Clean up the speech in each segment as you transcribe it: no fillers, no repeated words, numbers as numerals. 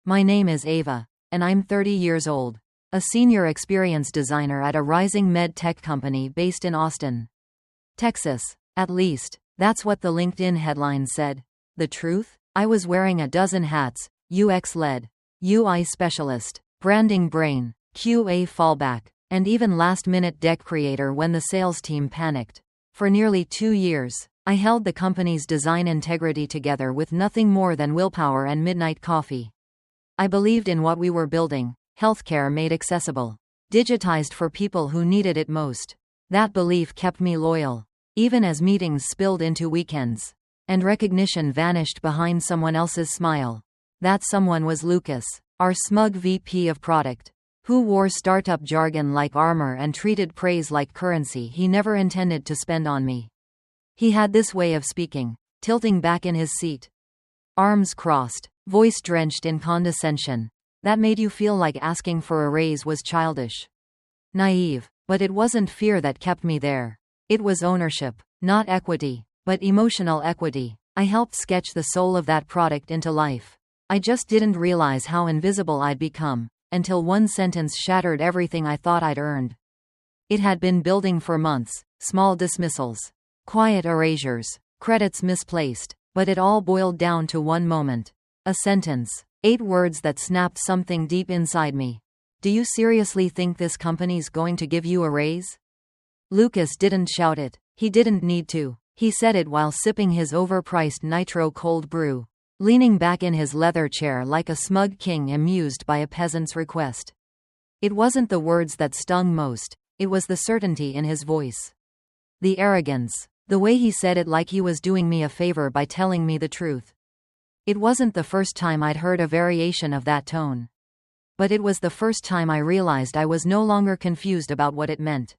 My name is Ava, and I'm 30 years old. A senior experience designer at a rising med tech company based in Austin, Texas. At least, that's what the LinkedIn headline said. The truth? I was wearing a dozen hats: UX lead, UI specialist, branding brain, QA fallback, and even last-minute deck creator when the sales team panicked. For nearly 2 years, I held the company's design integrity together with nothing more than willpower and midnight coffee. I believed in what we were building: healthcare made accessible, digitized for people who needed it most. That belief kept me loyal, even as meetings spilled into weekends, and recognition vanished behind someone else's smile. That someone was Lucas, our smug VP of product, who wore startup jargon like armor and treated praise like currency he never intended to spend on me. He had this way of speaking, tilting back in his seat, arms crossed, voice drenched in condescension, that made you feel like asking for a raise was childish. Naive, but it wasn't fear that kept me there. It was ownership, not equity, but emotional equity. I helped sketch the soul of that product into life. I just didn't realize how invisible I'd become, until one sentence shattered everything I thought I'd earned. It had been building for months: small dismissals, quiet erasures, credits misplaced, but it all boiled down to one moment. A sentence, 8 words that snapped something deep inside me. Do you seriously think this company's going to give you a raise? Lucas didn't shout it. He didn't need to. He said it while sipping his overpriced nitro cold brew, leaning back in his leather chair like a smug king amused by a peasant's request. It wasn't the words that stung most, it was the certainty in his voice. The arrogance. The way he said it like he was doing me a favor by telling me the truth. It wasn't the first time I'd heard a variation of that tone. But it was the first time I realized I was no longer confused about what it meant.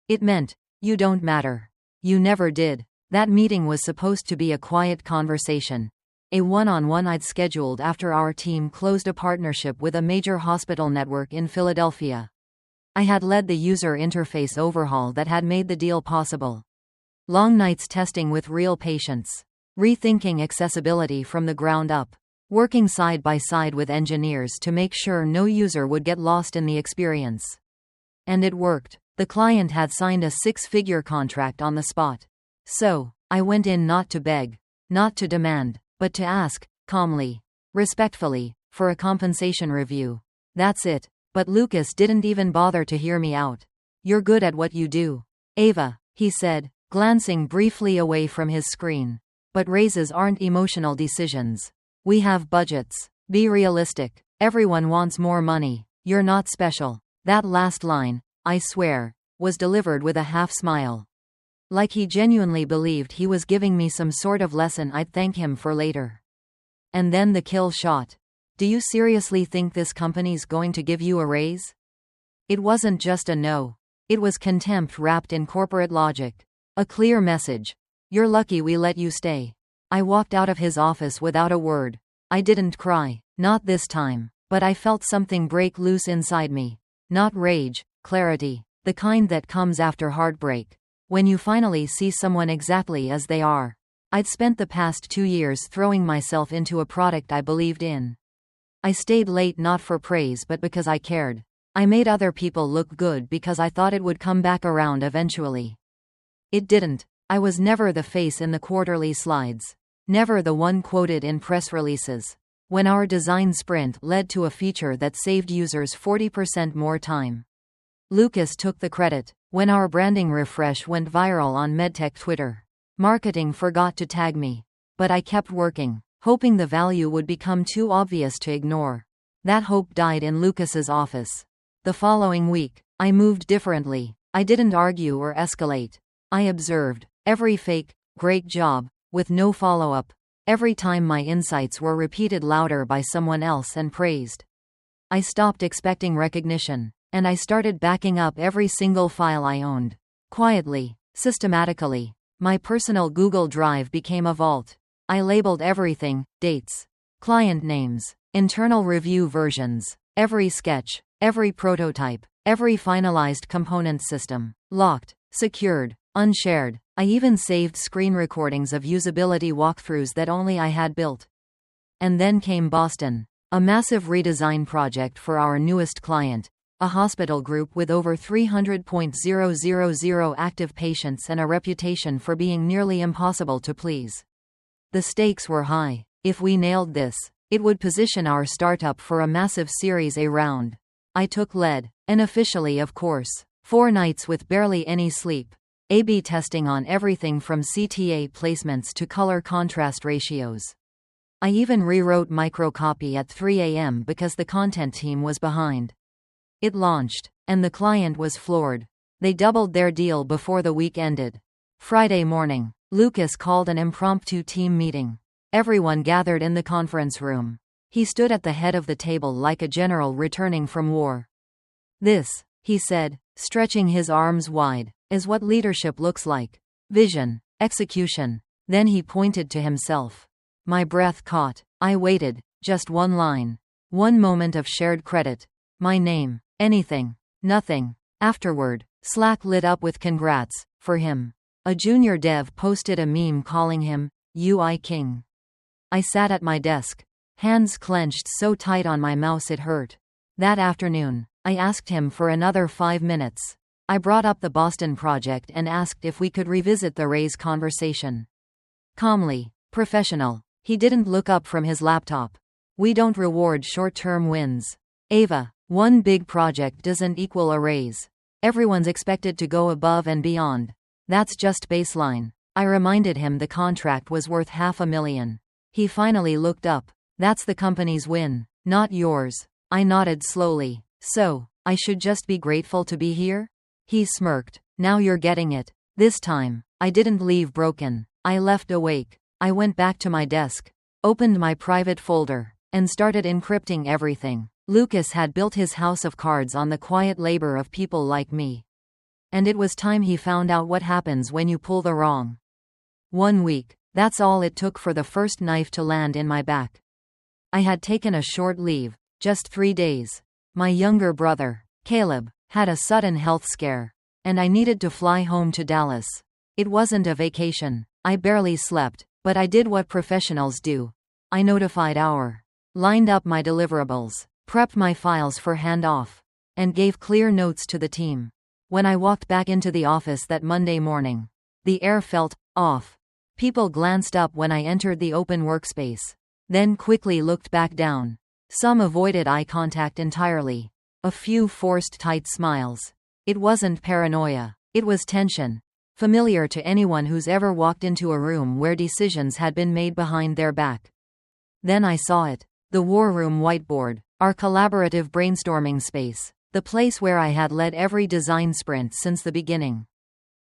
It meant, you don't matter. You never did. That meeting was supposed to be a quiet conversation. A one-on-one I'd scheduled after our team closed a partnership with a major hospital network in Philadelphia. I had led the user interface overhaul that had made the deal possible. Long nights testing with real patients. Rethinking accessibility from the ground up. Working side by side with engineers to make sure no user would get lost in the experience. And it worked. The client had signed a 6-figure contract on the spot. So, I went in not to beg, not to demand, but to ask, calmly, respectfully, for a compensation review. That's it. But Lucas didn't even bother to hear me out. You're good at what you do, Ava, he said, glancing briefly away from his screen. But raises aren't emotional decisions. We have budgets. Be realistic. Everyone wants more money. You're not special. That last line, I swear, was delivered with a half smile. Like he genuinely believed he was giving me some sort of lesson I'd thank him for later. And then the kill shot. Do you seriously think this company's going to give you a raise? It wasn't just a no. It was contempt wrapped in corporate logic. A clear message. You're lucky we let you stay. I walked out of his office without a word. I didn't cry, not this time, but I felt something break loose inside me. Not rage, clarity, the kind that comes after heartbreak. When you finally see someone exactly as they are. I'd spent the past 2 years throwing myself into a product I believed in. I stayed late not for praise but because I cared. I made other people look good because I thought it would come back around eventually. It didn't. I was never the face in the quarterly slides. Never the one quoted in press releases. When our design sprint led to a feature that saved users 40% more time. Lucas took the credit. When our branding refresh went viral on MedTech Twitter. Marketing forgot to tag me. But I kept working, hoping the value would become too obvious to ignore. That hope died in Lucas's office. The following week, I moved differently. I didn't argue or escalate. I observed. Every fake, great job, with no follow-up. Every time my insights were repeated louder by someone else and praised. I stopped expecting recognition, and I started backing up every single file I owned. Quietly, systematically. My personal Google Drive became a vault. I labeled everything: dates, client names, internal review versions, every sketch, every prototype, every finalized component system, locked, secured, unshared. I even saved screen recordings of usability walkthroughs that only I had built. And then came Boston. A massive redesign project for our newest client, a hospital group with over 300,000 active patients and a reputation for being nearly impossible to please. The stakes were high. If we nailed this, it would position our startup for a massive Series A round. I took lead, unofficially of course. 4 nights with barely any sleep. A/B testing on everything from CTA placements to color contrast ratios. I even rewrote microcopy at 3 a.m. because the content team was behind. It launched, and the client was floored. They doubled their deal before the week ended. Friday morning, Lucas called an impromptu team meeting. Everyone gathered in the conference room. He stood at the head of the table like a general returning from war. "This," he said, stretching his arms wide, "is what leadership looks like. Vision, execution." Then he pointed to himself. My breath caught. I waited. Just one line. One moment of shared credit. My name. Anything. Nothing. Afterward, Slack lit up with congrats, for him. A junior dev posted a meme calling him, UI King. I sat at my desk. Hands clenched so tight on my mouse it hurt. That afternoon, I asked him for another 5 minutes. I brought up the Boston project and asked if we could revisit the Raise conversation. Calmly, professional. He didn't look up from his laptop. "We don't reward short-term wins. Ava, one big project doesn't equal a raise. Everyone's expected to go above and beyond. That's just baseline." I reminded him the contract was worth $500,000. He finally looked up. "That's the company's win, not yours." I nodded slowly. "So, I should just be grateful to be here?" He smirked. "Now you're getting it." This time, I didn't leave broken. I left awake. I went back to my desk, opened my private folder, and started encrypting everything. Lucas had built his house of cards on the quiet labor of people like me. And it was time he found out what happens when you pull the wrong. 1 week. That's all it took for the first knife to land in my back. I had taken a short leave, just 3 days. My younger brother, Caleb, had a sudden health scare, and I needed to fly home to Dallas. It wasn't a vacation. I barely slept, but I did what professionals do. I notified lined up my deliverables, prepped my files for handoff, and gave clear notes to the team. When I walked back into the office that Monday morning, the air felt off. People glanced up when I entered the open workspace, then quickly looked back down. Some avoided eye contact entirely. A few forced tight smiles. It wasn't paranoia. It was tension. Familiar to anyone who's ever walked into a room where decisions had been made behind their back. Then I saw it. The war room whiteboard. Our collaborative brainstorming space. The place where I had led every design sprint since the beginning.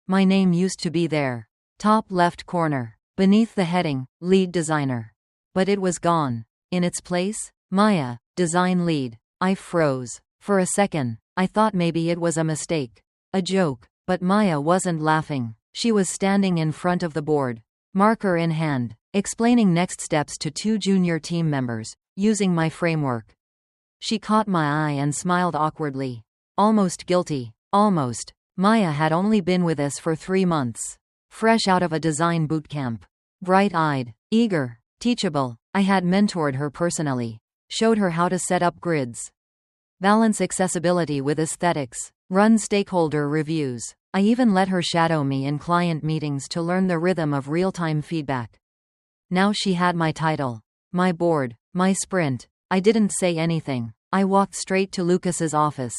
My name used to be there. Top left corner, beneath the heading, Lead Designer. But it was gone. In its place, Maya, Design Lead. I froze. For a second, I thought maybe it was a mistake. A joke, but Maya wasn't laughing. She was standing in front of the board, marker in hand, explaining next steps to 2 junior team members, using my framework. She caught my eye and smiled awkwardly. Almost guilty. Almost. Maya had only been with us for 3 months. Fresh out of a design bootcamp. Bright-eyed, eager, teachable. I had mentored her personally. Showed her how to set up grids. Balance accessibility with aesthetics. Run stakeholder reviews. I even let her shadow me in client meetings to learn the rhythm of real-time feedback. Now she had my title, my board, my sprint. I didn't say anything. I walked straight to Lucas's office.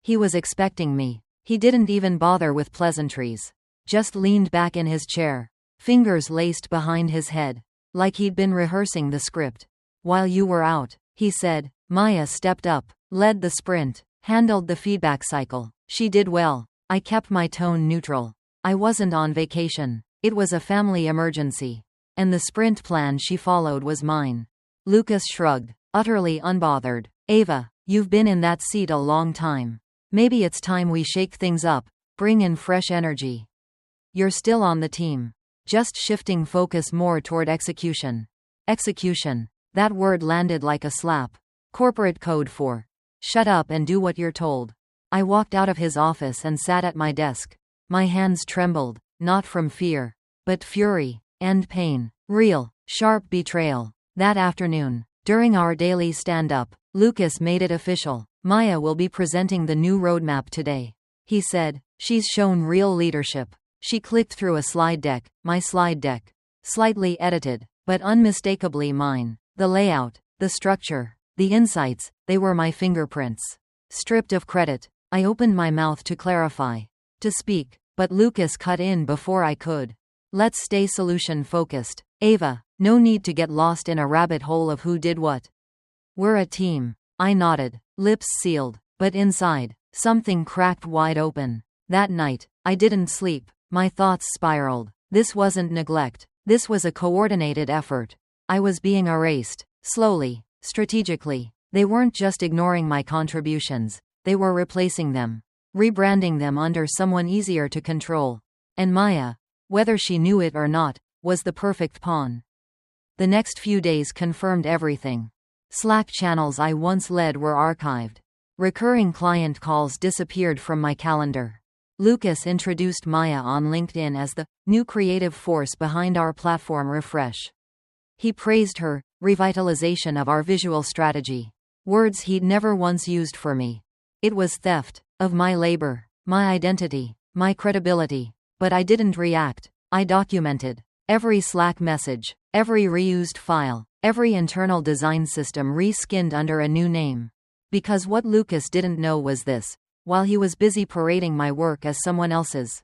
He was expecting me. He didn't even bother with pleasantries. Just leaned back in his chair, fingers laced behind his head, like he'd been rehearsing the script. "While you were out," he said, Maya stepped up, led the sprint, handled the feedback cycle. She did well. I kept my tone neutral. I wasn't on vacation. It was a family emergency. And the sprint plan she followed was mine. Lucas shrugged, utterly unbothered. "Ava, you've been in that seat a long time. Maybe it's time we shake things up, bring in fresh energy. You're still on the team. Just shifting focus more toward execution." Execution. That word landed like a slap. Corporate code for shut up and do what you're told. I walked out of his office and sat at my desk. My hands trembled, not from fear, but fury and pain. Real, sharp betrayal. That afternoon, During our daily stand-up, Lucas made it official. Maya will be presenting the new roadmap today. He said, she's shown real leadership. She clicked through a slide deck, my slide deck. Slightly edited, but unmistakably mine. The layout, the structure, the insights, they were my fingerprints. Stripped of credit, I opened my mouth to clarify, to speak, but Lucas cut in before I could. Let's stay solution-focused. Ava, no need to get lost in a rabbit hole of who did what. We're a team. I nodded, lips sealed, but inside, something cracked wide open. That night, I didn't sleep. My thoughts spiraled. This wasn't neglect. This was a coordinated effort. I was being erased. Slowly, strategically. They weren't just ignoring my contributions. They were replacing them. Rebranding them under someone easier to control. And Maya, whether she knew it or not, was the perfect pawn. The next few days confirmed everything. Slack channels I once led were archived. Recurring client calls disappeared from my calendar. Lucas introduced Maya on LinkedIn as the new creative force behind our platform refresh. He praised her revitalization of our visual strategy. Words he'd never once used for me. It was theft of my labor, my identity, my credibility. But I didn't react. I documented every Slack message, every reused file, every internal design system reskinned under a new name. Because what Lucas didn't know was this: while he was busy parading my work as someone else's,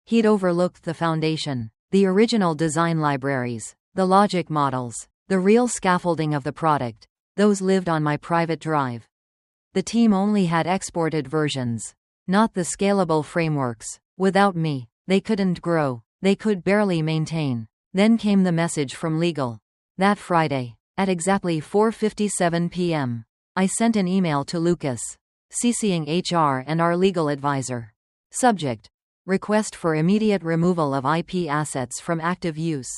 he'd overlooked the foundation, the original design libraries, the logic models, the real scaffolding of the product. Those lived on my private drive. The team only had exported versions, not the scalable frameworks. Without me, they couldn't grow. They could barely maintain. Then came the message from legal. That Friday, at exactly 4:57 p.m., I sent an email to Lucas, CCing HR and our legal advisor. Subject: request for immediate removal of IP assets from active use.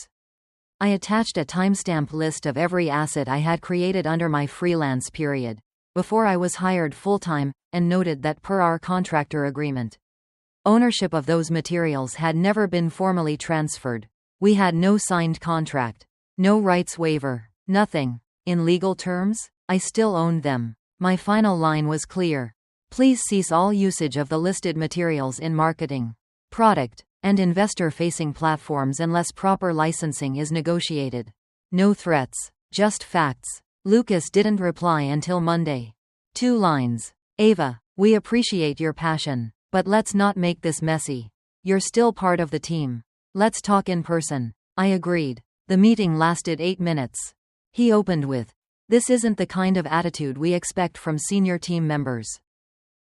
I attached a timestamp list of every asset I had created under my freelance period, before I was hired full-time, and noted that per our contractor agreement, ownership of those materials had never been formally transferred. We had no signed contract, no rights waiver, nothing. In legal terms, I still owned them. My final line was clear. Please cease all usage of the listed materials in marketing, product, and investor-facing platforms unless proper licensing is negotiated. No threats, just facts. Lucas didn't reply until Monday. 2 lines. Ava, we appreciate your passion, but let's not make this messy. You're still part of the team. Let's talk in person. I agreed. The meeting lasted 8 minutes. He opened with, "This isn't the kind of attitude we expect from senior team members."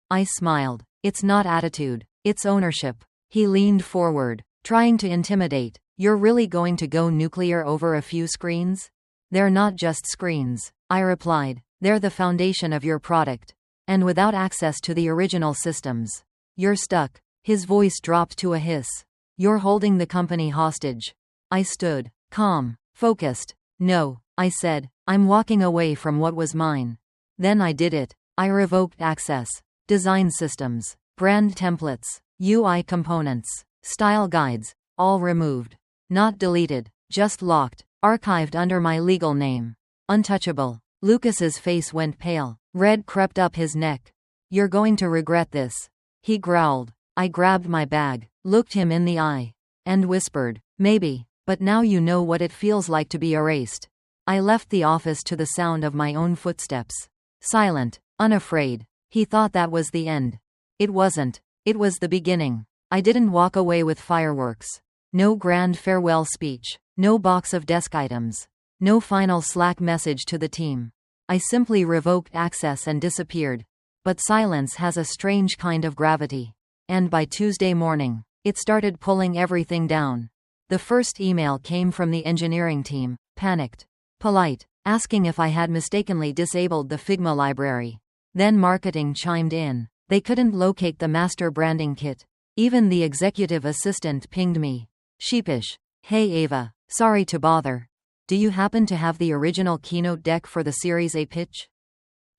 I smiled. It's not attitude, it's ownership. He leaned forward, trying to intimidate. You're really going to go nuclear over a few screens? They're not just screens, I replied. They're the foundation of your product. And without access to the original systems, you're stuck. His voice dropped to a hiss. You're holding the company hostage. I stood, calm, focused. No, I said, I'm walking away from what was mine. Then I did it. I revoked access. Design systems, brand templates, UI components, style guides, all removed. Not deleted, just locked, archived under my legal name. Untouchable. Lucas's face went pale. Red crept up his neck. You're going to regret this. He growled. I grabbed my bag, looked him in the eye, and whispered, maybe, but now you know what it feels like to be erased. I left the office to the sound of my own footsteps. Silent, unafraid. He thought that was the end. It wasn't. It was the beginning. I didn't walk away with fireworks. No grand farewell speech. No box of desk items. No final Slack message to the team. I simply revoked access and disappeared. But silence has a strange kind of gravity. And by Tuesday morning, it started pulling everything down. The first email came from the engineering team, panicked, polite, asking if I had mistakenly disabled the Figma library. Then marketing chimed in. They couldn't locate the master branding kit. Even the executive assistant pinged me. Sheepish. Hey Ava, sorry to bother. Do you happen to have the original keynote deck for the Series A pitch?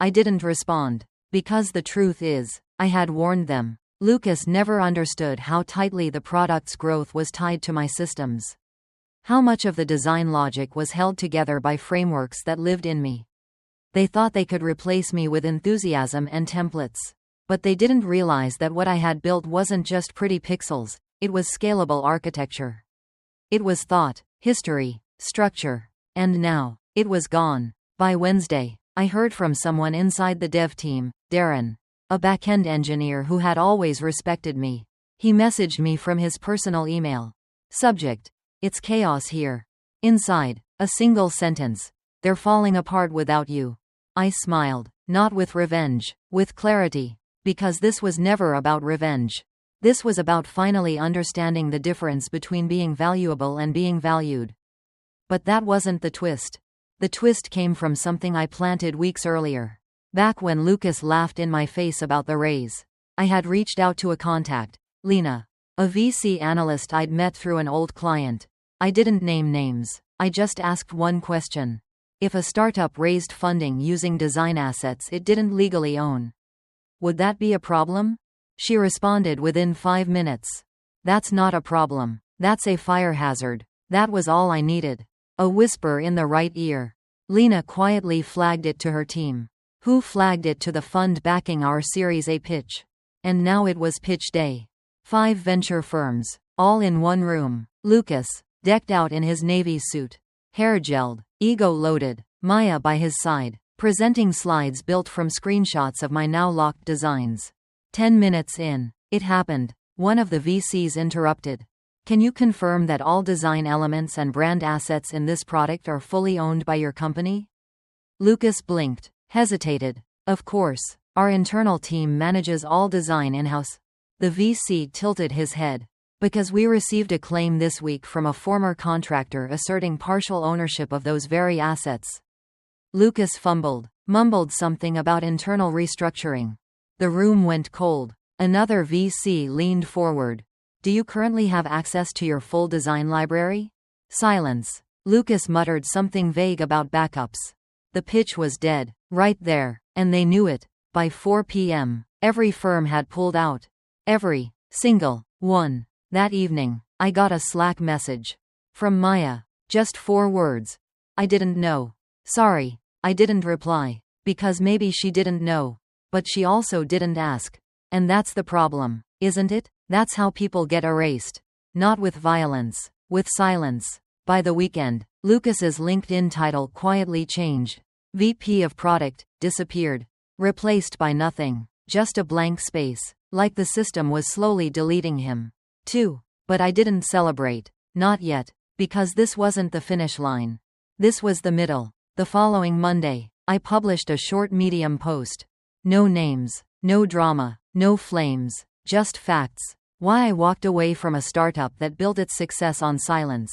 I didn't respond. Because the truth is, I had warned them. Lucas never understood how tightly the product's growth was tied to my systems. How much of the design logic was held together by frameworks that lived in me. They thought they could replace me with enthusiasm and templates. But they didn't realize that what I had built wasn't just pretty pixels, it was scalable architecture. It was thought, history, structure. And now, it was gone. By Wednesday, I heard from someone inside the dev team, Darren, a backend engineer who had always respected me. He messaged me from his personal email. Subject: "It's chaos here." Inside, a single sentence: "They're falling apart without you." I smiled, not with revenge, with clarity. Because this was never about revenge. This was about finally understanding the difference between being valuable and being valued. But that wasn't the twist. The twist came from something I planted weeks earlier. Back when Lucas laughed in my face about the raise, I had reached out to a contact, Lena, a VC analyst I'd met through an old client. I didn't name names. I just asked one question. If a startup raised funding using design assets it didn't legally own, would that be a problem? She responded within 5 minutes. That's not a problem. That's a fire hazard. That was all I needed. A whisper in the right ear. Lena quietly flagged it to her team, who flagged it to the fund backing our Series A pitch. And now it was pitch day. 5 venture firms, all in one room. Lucas, decked out in his Navy suit, hair gelled, ego loaded, Maya by his side, presenting slides built from screenshots of my now locked designs. 10 minutes in, it happened. One of the VCs interrupted. "Can you confirm that all design elements and brand assets in this product are fully owned by your company?" Lucas blinked, hesitated. "Of course. Our internal team manages all design in-house." The VC tilted his head. "Because we received a claim this week from a former contractor asserting partial ownership of those very assets." Lucas mumbled something about internal restructuring. The room went cold. Another VC leaned forward. "Do you currently have access to your full design library?" Silence. Lucas muttered something vague about backups. The pitch was dead, right there, and they knew it. By 4 p.m., every firm had pulled out. Every single one. That evening, I got a Slack message from Maya. Just 4 words. "I didn't know." Sorry. I didn't reply. Because maybe she didn't know. But she also didn't ask. And that's the problem, isn't it? That's how people get erased. Not with violence. With silence. By the weekend, Lucas's LinkedIn title quietly changed. VP of Product disappeared. Replaced by nothing. Just a blank space. Like the system was slowly deleting him. Too. But I didn't celebrate. Not yet. Because this wasn't the finish line. This was the middle. The following Monday, I published a short Medium post. No names, no drama, no flames, just facts. Why I walked away from a startup that built its success on silence.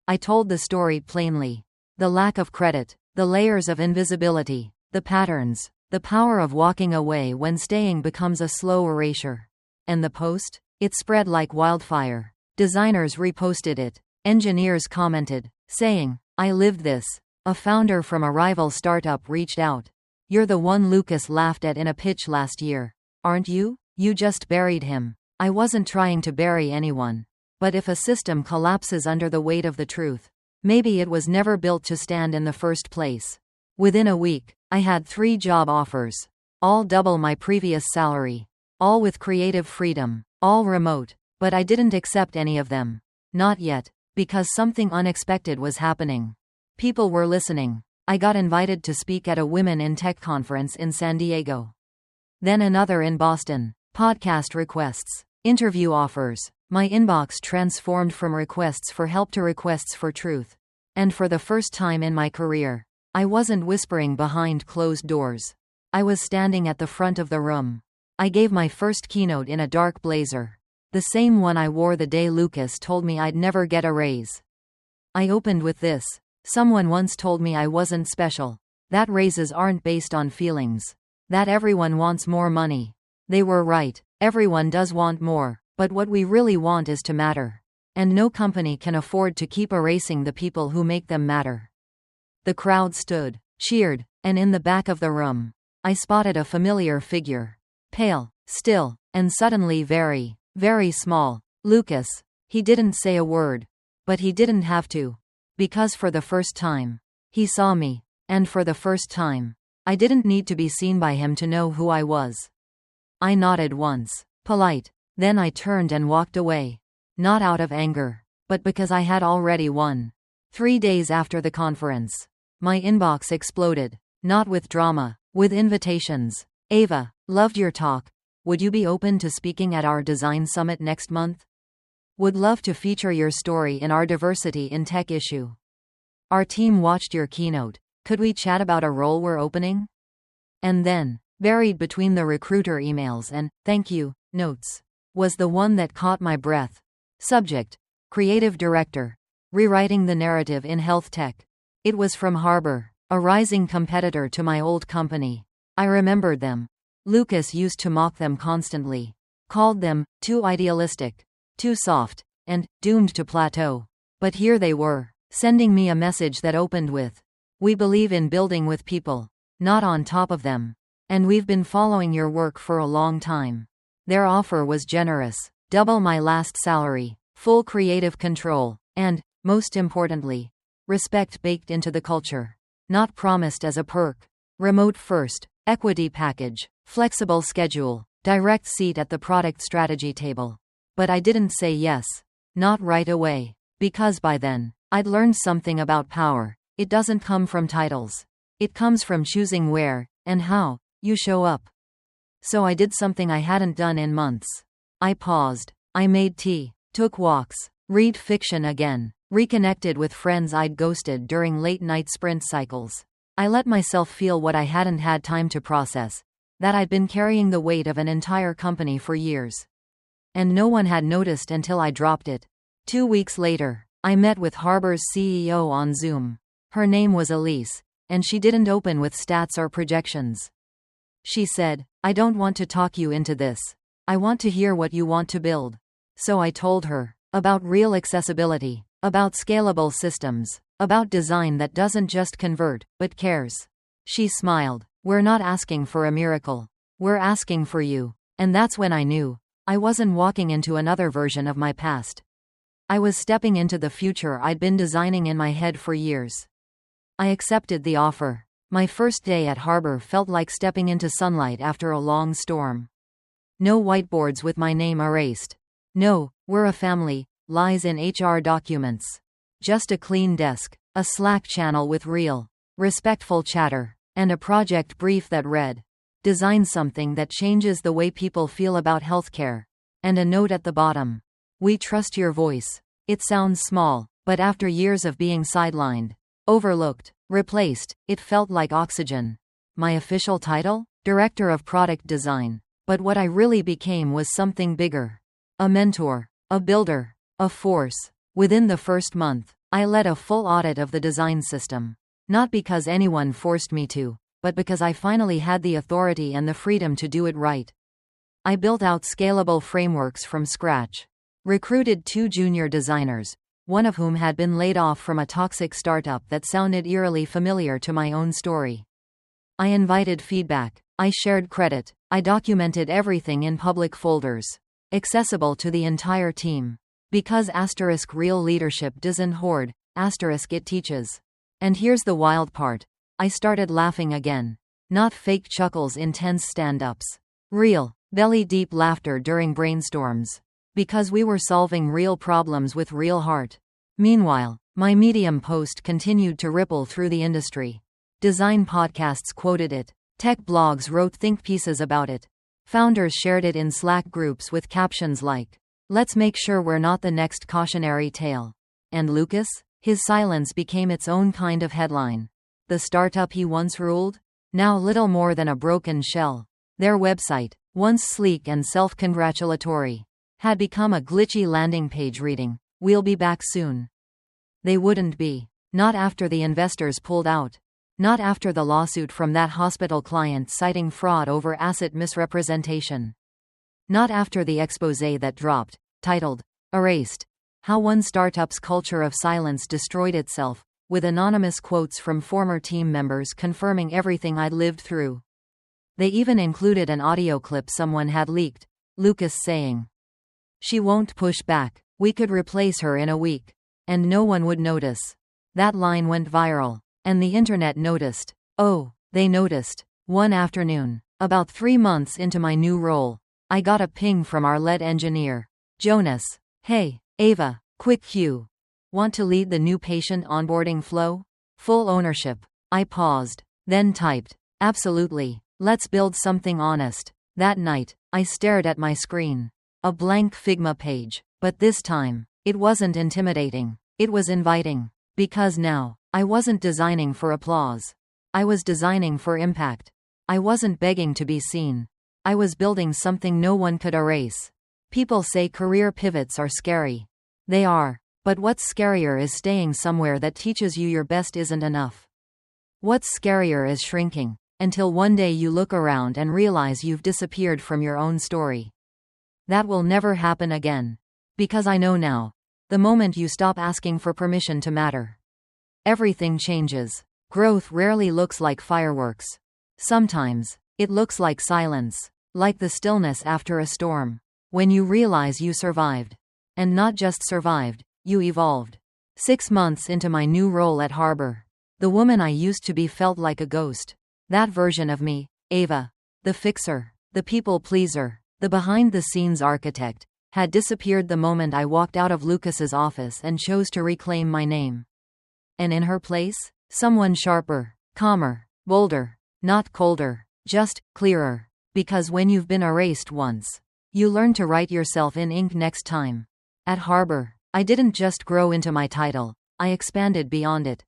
I told the story plainly. The lack of credit, the layers of invisibility, the patterns, the power of walking away when staying becomes a slow erasure. And the post? It spread like wildfire. Designers reposted it. Engineers commented, saying, "I lived this." A founder from a rival startup reached out. "You're the one Lucas laughed at in a pitch last year, aren't you? You just buried him." I wasn't trying to bury anyone. But if a system collapses under the weight of the truth, maybe it was never built to stand in the first place. Within a week, I had 3 job offers. All double my previous salary. All with creative freedom. All remote. But I didn't accept any of them. Not yet. Because something unexpected was happening. People were listening. I got invited to speak at a Women in Tech conference in San Diego. Then another in Boston. Podcast requests. Interview offers. My inbox transformed from requests for help to requests for truth. And for the first time in my career, I wasn't whispering behind closed doors. I was standing at the front of the room. I gave my first keynote in a dark blazer. The same one I wore the day Lucas told me I'd never get a raise. I opened with this. Someone once told me I wasn't special. That raises aren't based on feelings. That everyone wants more money. They were right. Everyone does want more. But what we really want is to matter. And no company can afford to keep erasing the people who make them matter. The crowd stood, cheered, and in the back of the room, I spotted a familiar figure. Pale, still, and suddenly very, very small. Lucas. He didn't say a word. But he didn't have to. Because for the first time, he saw me. And for the first time, I didn't need to be seen by him to know who I was. I nodded once, polite. Then I turned and walked away. Not out of anger, but because I had already won. 3 days after the conference, my inbox exploded. Not with drama, with invitations. Ava, loved your talk. Would you be open to speaking at our design summit next month? Would love to feature your story in our diversity in tech issue. Our team watched your keynote. Could we chat about a role we're opening? And then, buried between the recruiter emails and thank you notes, was the one that caught my breath. Subject: Creative Director. Rewriting the narrative in health tech. It was from Harbor, a rising competitor to my old company. I remembered them. Lucas used to mock them constantly. Called them too idealistic, too soft, and doomed to plateau. But here they were, sending me a message that opened with, "We believe in building with people, not on top of them. And we've been following your work for a long time." Their offer was generous. Double my last salary, full creative control, and, most importantly, respect baked into the culture. Not promised as a perk. Remote first, equity package, flexible schedule, direct seat at the product strategy table. But I didn't say yes. Not right away. Because by then, I'd learned something about power. It doesn't come from titles. It comes from choosing where, and how, you show up. So I did something I hadn't done in months. I paused. I made tea, took walks, read fiction again, reconnected with friends I'd ghosted during late-night sprint cycles. I let myself feel what I hadn't had time to process, that I'd been carrying the weight of an entire company for years. And no one had noticed until I dropped it. 2 weeks later, I met with Harbor's CEO on Zoom. Her name was Elise, and she didn't open with stats or projections. She said, "I don't want to talk you into this. I want to hear what you want to build." So I told her about real accessibility, about scalable systems, about design that doesn't just convert, but cares. She smiled. "We're not asking for a miracle. We're asking for you." And that's when I knew I wasn't walking into another version of my past. I was stepping into the future I'd been designing in my head for years. I accepted the offer. My first day at Harbor felt like stepping into sunlight after a long storm. No whiteboards with my name erased. No, "we're a family," lies in HR documents. Just a clean desk, a Slack channel with real, respectful chatter, and a project brief that read, "Design something that changes the way people feel about healthcare." And a note at the bottom, "We trust your voice." It sounds small, but after years of being sidelined, overlooked, replaced, it felt like oxygen. My official title? Director of Product Design. But what I really became was something bigger. A mentor, a builder, a force. Within the first month, I led a full audit of the design system. Not because anyone forced me to, but because I finally had the authority and the freedom to do it right. I built out scalable frameworks from scratch. Recruited 2 junior designers, one of whom had been laid off from a toxic startup that sounded eerily familiar to my own story. I invited feedback. I shared credit. I documented everything in public folders, accessible to the entire team. Because real leadership doesn't hoard, it teaches. And here's the wild part. I started laughing again. Not fake chuckles in tense stand-ups. Real, belly-deep laughter during brainstorms. Because we were solving real problems with real heart. Meanwhile, my Medium post continued to ripple through the industry. Design podcasts quoted it. Tech blogs wrote think pieces about it. Founders shared it in Slack groups with captions like, "Let's make sure we're not the next cautionary tale." And Lucas? His silence became its own kind of headline. The startup he once ruled? Now little more than a broken shell. Their website, once sleek and self-congratulatory, had become a glitchy landing page reading, "We'll be back soon." They wouldn't be. Not after the investors pulled out. Not after the lawsuit from that hospital client citing fraud over asset misrepresentation. Not after the exposé that dropped, titled, "Erased: How One Startup's Culture of Silence Destroyed Itself," with anonymous quotes from former team members confirming everything I'd lived through. They even included an audio clip someone had leaked, Lucas saying, "She won't push back. We could replace her in a week. And no one would notice." That line went viral. And the internet noticed. Oh, they noticed. One afternoon, about 3 months into my new role, I got a ping from our lead engineer, Jonas. Hey, Ava, quick cue. Want to lead the new patient onboarding flow? Full ownership. I paused, then typed, absolutely, let's build something honest. That night, I stared at my screen. A blank Figma page. But this time, it wasn't intimidating. It was inviting. Because now, I wasn't designing for applause. I was designing for impact. I wasn't begging to be seen. I was building something no one could erase. People say career pivots are scary. They are. But what's scarier is staying somewhere that teaches you your best isn't enough. What's scarier is shrinking, until one day you look around and realize you've disappeared from your own story. That will never happen again. Because I know now. The moment you stop asking for permission to matter, everything changes. Growth rarely looks like fireworks. Sometimes, it looks like silence, like the stillness after a storm. When you realize you survived. And not just survived, you evolved. 6 months into my new role at Harbor, the woman I used to be felt like a ghost. That version of me, Ava, the fixer, the people pleaser, the behind-the-scenes architect, had disappeared the moment I walked out of Lucas's office and chose to reclaim my name. And in her place, someone sharper, calmer, bolder, not colder, just clearer. Because when you've been erased once, you learn to write yourself in ink next time. At Harbor, I didn't just grow into my title, I expanded beyond it.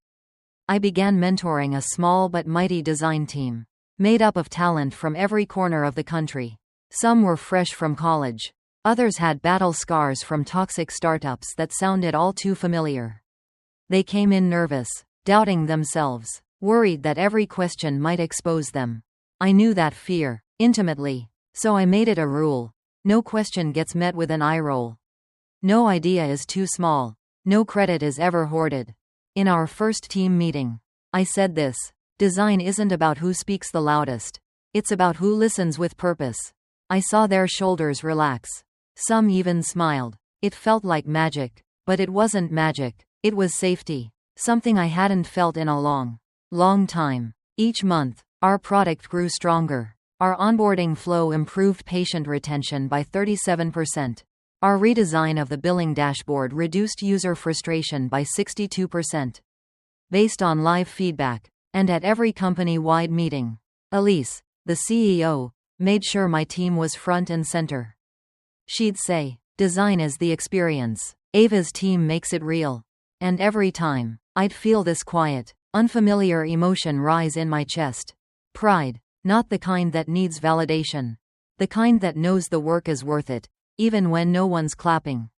I began mentoring a small but mighty design team, made up of talent from every corner of the country. Some were fresh from college. Others had battle scars from toxic startups that sounded all too familiar. They came in nervous, doubting themselves, worried that every question might expose them. I knew that fear, intimately, so I made it a rule. No question gets met with an eye roll. No idea is too small. No credit is ever hoarded. In our first team meeting, I said this: design isn't about who speaks the loudest. It's about who listens with purpose. I saw their shoulders relax. Some even smiled. It felt like magic. But it wasn't magic. It was safety. Something I hadn't felt in a long time. Each month, our product grew stronger. Our onboarding flow improved patient retention by 37%. Our redesign of the billing dashboard reduced user frustration by 62%. Based on live feedback, and at every company-wide meeting, Elise, the CEO, made sure my team was front and center. She'd say, design is the experience. Ava's team makes it real. And every time, I'd feel this quiet, unfamiliar emotion rise in my chest. Pride. Not the kind that needs validation. The kind that knows the work is worth it, even when no one's clapping.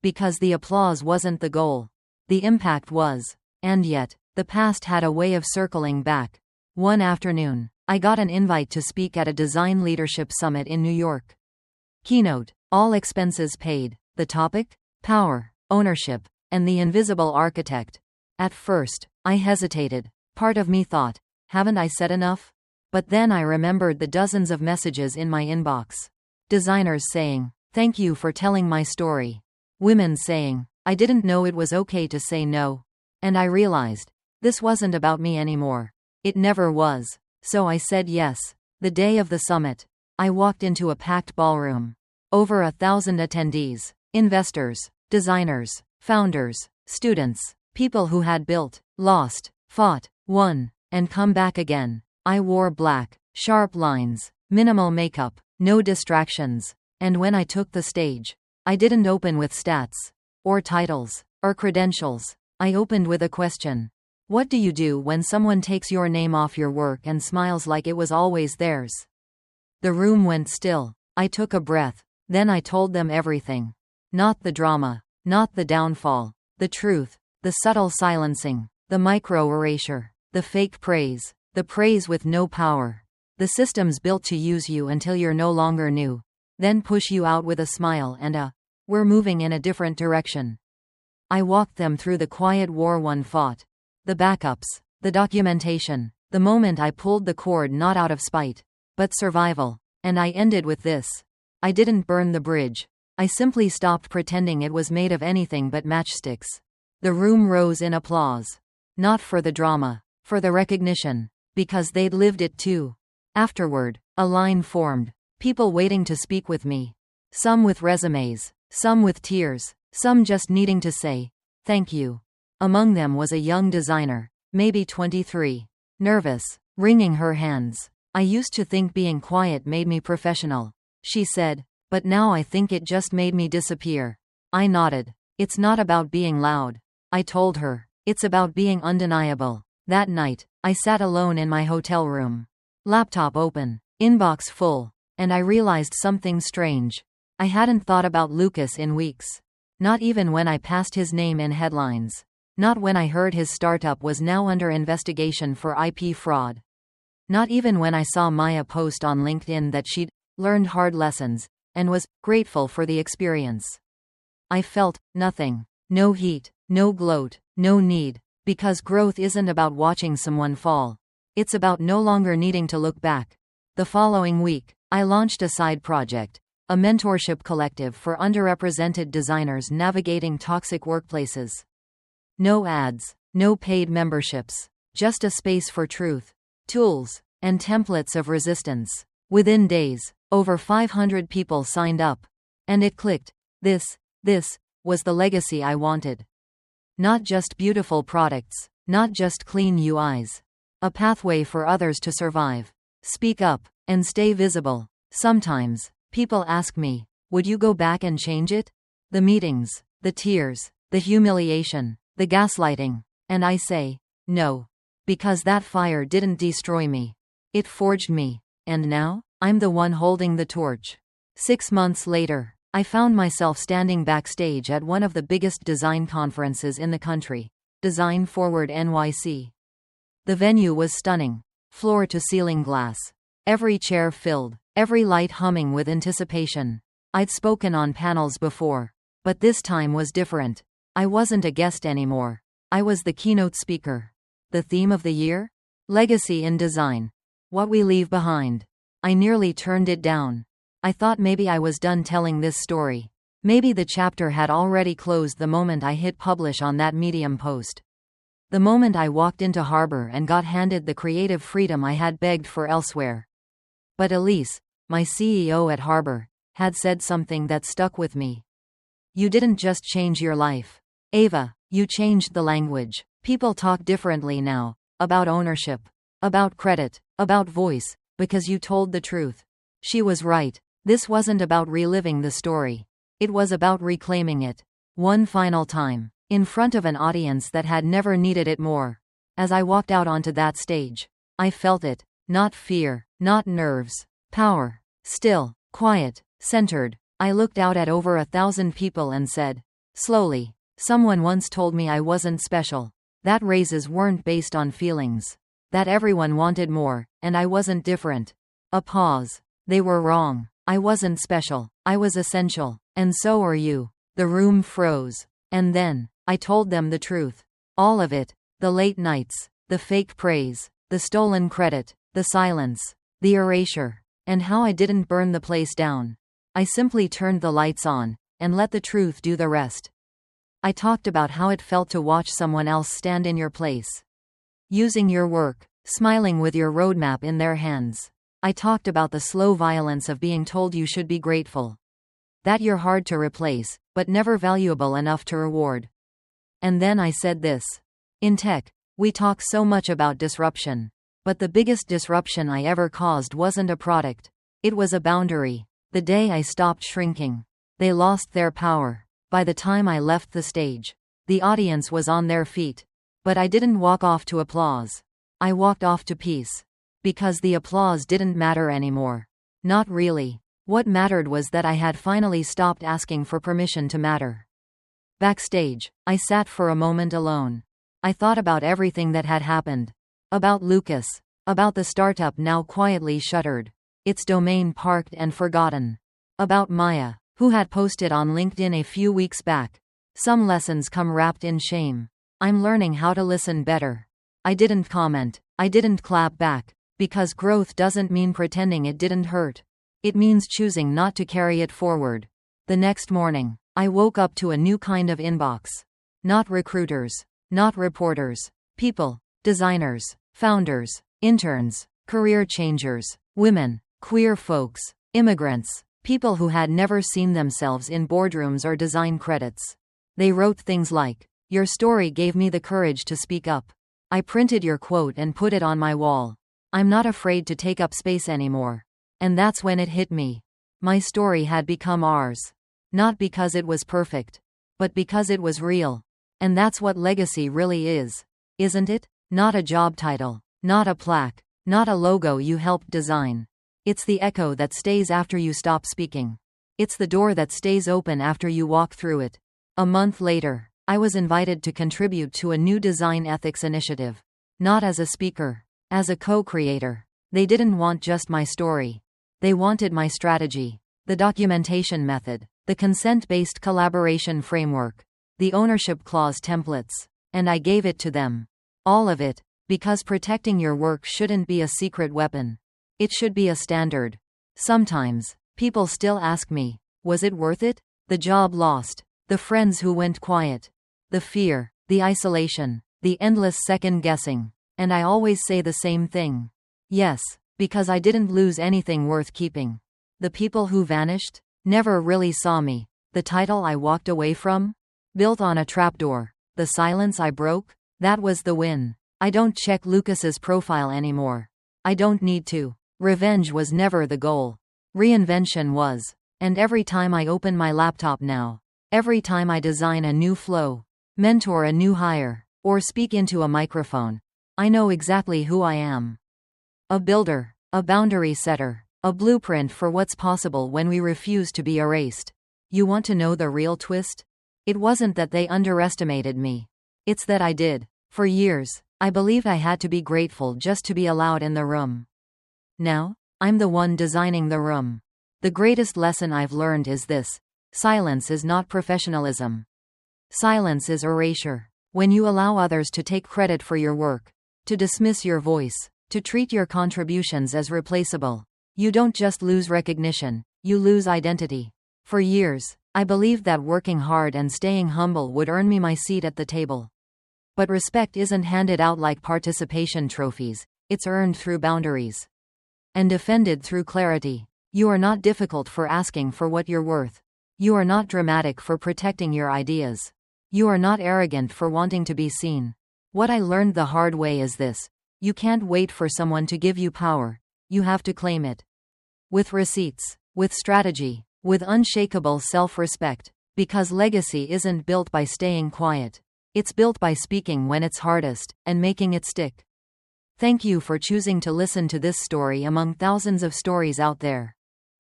Because the applause wasn't the goal. The impact was. And yet, the past had a way of circling back. One afternoon, I got an invite to speak at a design leadership summit in New York. Keynote: all expenses paid. The topic? Power, ownership, and the invisible architect. At first, I hesitated. Part of me thought, haven't I said enough? But then I remembered the dozens of messages in my inbox. Designers saying, thank you for telling my story. Women saying, I didn't know it was okay to say no. And I realized, this wasn't about me anymore. It never was. So I said yes. The day of the summit, I walked into a packed ballroom. Over 1,000 attendees, investors, designers, founders, students, people who had built, lost, fought, won, and come back again. I wore black, sharp lines, minimal makeup, no distractions. And when I took the stage, I didn't open with stats, or titles, or credentials. I opened with a question. What do you do when someone takes your name off your work and smiles like it was always theirs? The room went still. I took a breath. Then I told them everything. Not the drama, not the downfall, the truth, the subtle silencing, the micro-erasure, the fake praise, the praise with no power. The systems built to use you until you're no longer new. Then push you out with a smile and a, we're moving in a different direction. I walked them through the quiet war one fought. The backups, the documentation, the moment I pulled the cord not out of spite, but survival. And I ended with this. I didn't burn the bridge. I simply stopped pretending it was made of anything but matchsticks. The room rose in applause. Not for the drama, For the recognition. Because they'd lived it too. Afterward, a line formed. People waiting to speak with me. Some with resumes. Some with tears. Some just needing to say, thank you. Among them was a young designer, maybe 23. Nervous. Wringing her hands. I used to think being quiet made me professional, she said, but now I think it just made me disappear. I nodded. It's not about being loud. I told her. It's about being undeniable. That night, I sat alone in my hotel room. Laptop open. Inbox full. And I realized something strange. I hadn't thought about Lucas in weeks. Not even when I passed his name in headlines. Not when I heard his startup was now under investigation for IP fraud. Not even when I saw Maya post on LinkedIn that she'd learned hard lessons and was grateful for the experience. I felt nothing. No heat, no gloat, no need. Because growth isn't about watching someone fall. It's about no longer needing to look back. The following week, I launched a side project, a mentorship collective for underrepresented designers navigating toxic workplaces. No ads, no paid memberships, just a space for truth, tools, and templates of resistance. Within days, over 500 people signed up. And it clicked. This was the legacy I wanted. Not just beautiful products, not just clean UIs. A pathway for others to survive, speak up, and stay visible. Sometimes, people ask me, would you go back and change it? The meetings, the tears, the humiliation, the gaslighting. And I say, no. Because that fire didn't destroy me. It forged me. And now, I'm the one holding the torch. 6 months later, I found myself standing backstage at one of the biggest design conferences in the country, Design Forward NYC. The venue was stunning. Floor-to-ceiling glass. Every chair filled, every light humming with anticipation. I'd spoken on panels before, but this time was different. I wasn't a guest anymore. I was the keynote speaker. The theme of the year? Legacy in design. What we leave behind. I nearly turned it down. I thought maybe I was done telling this story. Maybe the chapter had already closed the moment I hit publish on that Medium post. The moment I walked into Harbor and got handed the creative freedom I had begged for elsewhere. But Elise, my CEO at Harbor, had said something that stuck with me. You didn't just change your life, Ava, you changed the language. People talk differently now, about ownership, about credit, about voice, because you told the truth. She was right. This wasn't about reliving the story. It was about reclaiming it. One final time, in front of an audience that had never needed it more. As I walked out onto that stage, I felt it. Not fear, not nerves. Power. Still, quiet, centered. I looked out at over 1,000 people and said, slowly, someone once told me I wasn't special. That raises weren't based on feelings. That everyone wanted more, and I wasn't different. A pause. They were wrong. I wasn't special. I was essential. And so are you. The room froze. And then, I told them the truth. All of it. The late nights. The fake praise. The stolen credit. The silence. The erasure. And how I didn't burn the place down. I simply turned the lights on, and let the truth do the rest. I talked about how it felt to watch someone else stand in your place. Using your work. Smiling with your roadmap in their hands. I talked about the slow violence of being told you should be grateful. That you're hard to replace, but never valuable enough to reward. And then I said this. In tech, we talk so much about disruption. But the biggest disruption I ever caused wasn't a product. It was a boundary. The day I stopped shrinking. They lost their power. By the time I left the stage, the audience was on their feet. But I didn't walk off to applause. I walked off to peace. Because the applause didn't matter anymore. Not really. What mattered was that I had finally stopped asking for permission to matter. Backstage, I sat for a moment alone. I thought about everything that had happened. About Lucas. About the startup now quietly shuttered. Its domain parked and forgotten. About Maya, who had posted on LinkedIn a few weeks back. Some lessons come wrapped in shame. I'm learning how to listen better. I didn't comment. I didn't clap back. Because growth doesn't mean pretending it didn't hurt. It means choosing not to carry it forward. The next morning, I woke up to a new kind of inbox. Not recruiters. Not reporters. People. Designers, founders, interns, career changers, women, queer folks, immigrants, people who had never seen themselves in boardrooms or design credits. They wrote things like, "Your story gave me the courage to speak up. I printed your quote and put it on my wall. I'm not afraid to take up space anymore." And that's when it hit me. My story had become ours. Not because it was perfect, but because it was real. And that's what legacy really is, isn't it? Not a job title, not a plaque, not a logo you helped design. It's the echo that stays after you stop speaking. It's the door that stays open after you walk through it. A month later, I was invited to contribute to a new design ethics initiative. Not as a speaker, as a co-creator. They didn't want just my story. They wanted my strategy, the documentation method, the consent-based collaboration framework, the ownership clause templates. And I gave it to them. All of it, because protecting your work shouldn't be a secret weapon. It should be a standard. Sometimes, people still ask me, was it worth it? The job lost, the friends who went quiet, the fear, the isolation, the endless second guessing. And I always say the same thing. Yes, because I didn't lose anything worth keeping. The people who vanished never really saw me. The title I walked away from, built on a trapdoor. The silence I broke, that was the win. I don't check Lucas's profile anymore. I don't need to. Revenge was never the goal. Reinvention was. And every time I open my laptop now, every time I design a new flow, mentor a new hire, or speak into a microphone, I know exactly who I am. A builder, a boundary setter, a blueprint for what's possible when we refuse to be erased. You want to know the real twist? It wasn't that they underestimated me. It's that I did. For years, I believed I had to be grateful just to be allowed in the room. Now, I'm the one designing the room. The greatest lesson I've learned is this: silence is not professionalism. Silence is erasure. When you allow others to take credit for your work, to dismiss your voice, to treat your contributions as replaceable, you don't just lose recognition, you lose identity. For years, I believed that working hard and staying humble would earn me my seat at the table. But respect isn't handed out like participation trophies, it's earned through boundaries. And defended through clarity. You are not difficult for asking for what you're worth. You are not dramatic for protecting your ideas. You are not arrogant for wanting to be seen. What I learned the hard way is this: you can't wait for someone to give you power, you have to claim it. With receipts, with strategy, with unshakable self-respect. Because legacy isn't built by staying quiet. It's built by speaking when it's hardest, and making it stick. Thank you for choosing to listen to this story among thousands of stories out there.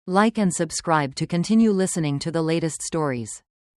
Like and subscribe to continue listening to the latest stories.